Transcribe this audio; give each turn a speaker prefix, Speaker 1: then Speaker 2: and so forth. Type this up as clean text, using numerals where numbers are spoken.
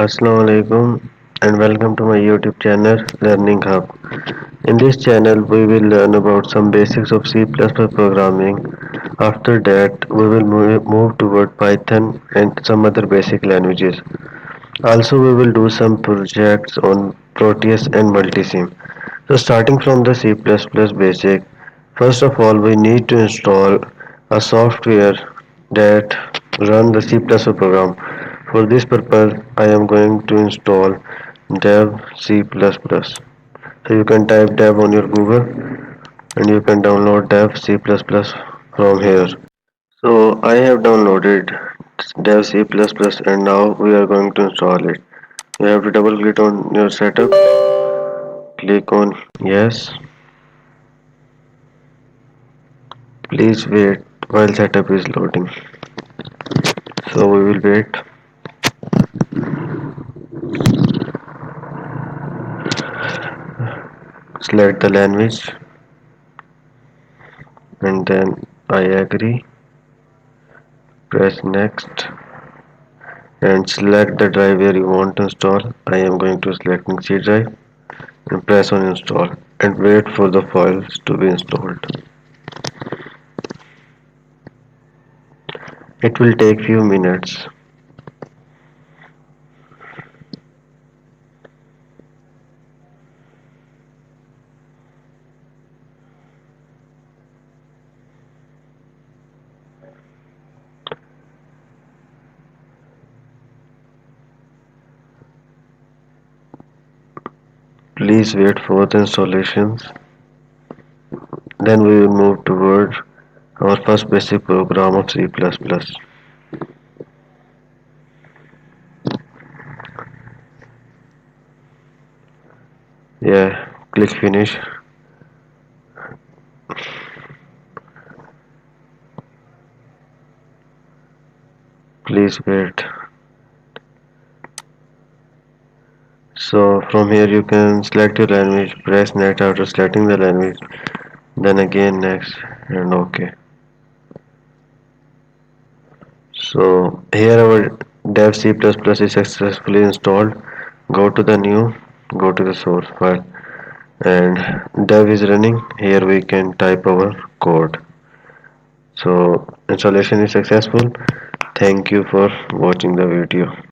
Speaker 1: Assalamu alaikum and welcome to my YouTube channel Learning Hub. In this channel we will learn about some basics of C++ programming. After that we will move toward Python and some other basic languages. Also we will do some projects on Proteus and Multisim. So starting from the C++ basic, first of all we need to install a software that run the C++ program. For this purpose I am going to install dev C++. So you can type dev on your Google and you can download dev C++ from here. So I have downloaded dev C++ and now we are going to install it. You have to double click on your setup, click on yes. Please wait while setup is loading. So we will wait. Select the language and then I agree. Press next and select the drive where you want to install. I am going to select C drive and press on install and wait for the files to be installed. It will take few minutes. Please wait for the installations. Then we will move toward our first basic program of C++. Yeah, click finish. Please wait. So from here you can select your language, press next after selecting the language, then again next and OK. So here our dev C++ is successfully installed. Go to the new, go to the source file and dev is running. Here we can type our code. So installation is successful. Thank you for watching the video.